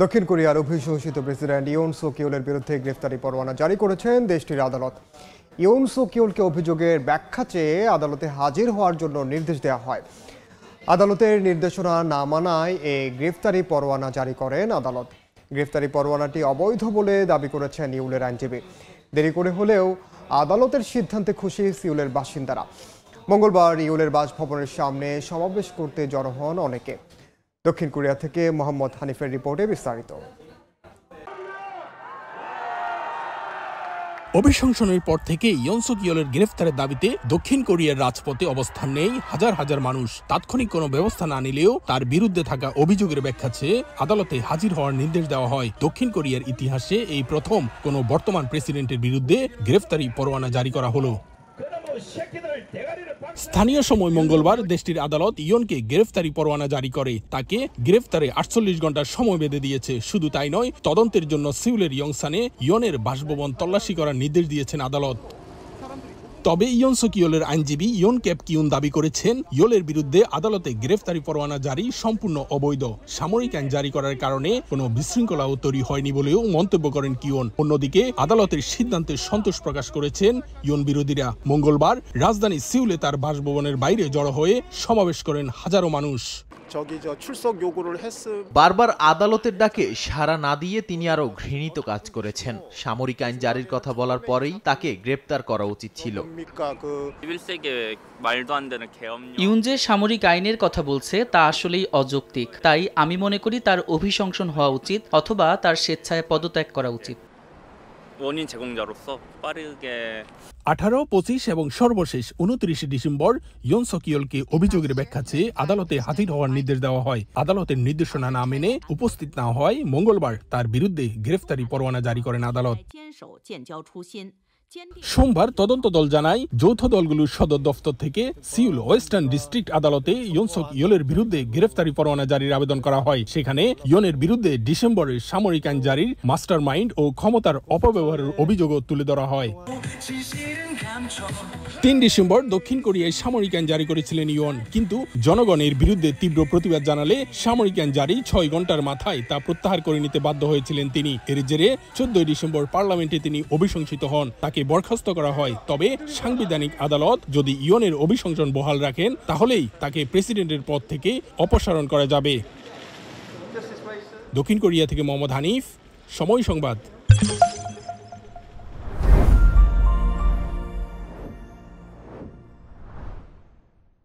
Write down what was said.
দক্ষিণ কোরিয়ার অভিশংসিত প্রেসিডেন্ট ইয়ন সুক ইয়োলের বিরুদ্ধে গ্রেফতারি পরোয়ানা জারি করেছেন দেশটির আদালত। ইয়ন সুক ইয়োলকে অভিযোগের ব্যাখ্যা চেয়ে আদালতে হাজির হওয়ার জন্য নির্দেশ দেওয়া হয়। আদালতের নির্দেশনা না মানায় এই গ্রেফতারি পরোয়ানা জারি করেন আদালত। গ্রেফতারি পরোয়ানাটি অবৈধ বলে দাবি করেছেন ইয়োলের আইনজীবী। দেরি করে হলেও আদালতের সিদ্ধান্তে খুশি সিউলের বাসিন্দারা। মঙ্গলবার ইয়োলের বাসভবনের সামনে সমাবেশ করতে জড়ো হন অনেকে। দক্ষিণ কোরিয়া থেকে মোহাম্মদ হানিফের রিপোর্টে বিস্তারিত। অভিশংসনের পর থেকে ইয়ন সুক ইয়োলের গ্রেফতারের দাবিতে দক্ষিণ কোরিয়ার রাজপথে অবস্থান নেই হাজার হাজার মানুষ। তাৎক্ষণিক কোনো ব্যবস্থা না নিলেও তার বিরুদ্ধে থাকা অভিযোগের ব্যাখ্যা চেয়ে আদালতে হাজির হওয়ার নির্দেশ দেওয়া হয়। দক্ষিণ কোরিয়ার ইতিহাসে এই প্রথম কোনো বর্তমান প্রেসিডেন্টের বিরুদ্ধে গ্রেফতারি পরোয়ানা জারি করা হলো। স্থানীয় সময় মঙ্গলবার দেশটির আদালত ইয়নকে গ্রেফতারি পরোয়ানা জারি করে। তাকে গ্রেফতারে 48 ঘন্টার সময় বেঁধে দিয়েছে। শুধু তাই নয়, তদন্তের জন্য সিউলের ইয়ংসানে ইয়নের বাসভবন তল্লাশি করার নির্দেশ দিয়েছেন আদালত। তবে ইয়ন সুক ইয়োলের আইনজীবী ইয়ন ক্যাপ কিউন দাবি করেছেন, ইয়োলের বিরুদ্ধে আদালতে গ্রেফতারি পরোয়ানা জারি সম্পূর্ণ অবৈধ। সামরিক আইন জারি করার কারণে কোনো বিশৃঙ্খলাও তৈরি হয়নি বলেও মন্তব্য করেন কিউন। অন্যদিকে আদালতের সিদ্ধান্তে সন্তোষ প্রকাশ করেছেন ইয়ন বিরোধীরা। মঙ্গলবার রাজধানী সিউলে তার বাসভবনের বাইরে জড়ো হয়ে সমাবেশ করেন হাজারো মানুষ। বারবার আদালতের ডাকে সাড়া না দিয়ে তিনি আরো ঘৃণিত কাজ করেছেন। সামরিক আইন জারির কথা বলার পরেই তাকে গ্রেপ্তার করা উচিত ছিল। ইয়ন যে সামরিক আইনের কথা বলছে তা আসলেই অযৌক্তিক। তাই আমি মনে করি তার অভিশংসন হওয়া উচিত অথবা তার স্বেচ্ছায় পদত্যাগ করা উচিত। 18, 25 এবং সর্বশেষ 29 ডিসেম্বর ইয়ন সুক ইয়োলকে অভিযোগের ব্যাখ্যা চেয়ে আদালতে হাজির হওয়ার নির্দেশ দেওয়া হয়। আদালতের নির্দেশনা না মেনে উপস্থিত না হয় মঙ্গলবার তার বিরুদ্ধে গ্রেফতারি পরোয়ানা জারি করেন আদালত। সোমবার তদন্ত দল জানায়, যৌথ দলগুলোর সদর দফতর থেকে সিউল ওয়েস্টার্ন ডিস্ট্রিক্ট আদালতে ইয়ন সুক ইয়োলের বিরুদ্ধে গ্রেফতারি পরোয়ানা জারির আবেদন করা হয়। সেখানে ইয়নের বিরুদ্ধে ডিসেম্বরের সামরিক আইন জারির মাস্টার মাইন্ড ও ক্ষমতার অপব্যবহারের অভিযোগও তুলে ধরা হয়। 3 ডিসেম্বর দক্ষিণ কোরিয়ায় সামরিক আইন জারি করেছিলেন ইয়ন, কিন্তু জনগণের বিরুদ্ধে তীব্র প্রতিবাদ জানালে সামরিক আইন জারি 6 ঘন্টার মাথায় তা প্রত্যাহার করে নিতে বাধ্য হয়েছিলেন তিনি। এর জেরে 14 ডিসেম্বর পার্লামেন্টে তিনি অভিশংসিত হন। তাকে বরখাস্ত করা হয়। তবে সাংবিধানিক আদালত যদি ইয়নের অভিশংসন বহাল রাখেন, তাহলেই তাকে প্রেসিডেন্টের পদ থেকে অপসারণ করা যাবে। দক্ষিণ কোরিয়া থেকে মোহাম্মদ হানিফ, সময় সংবাদ।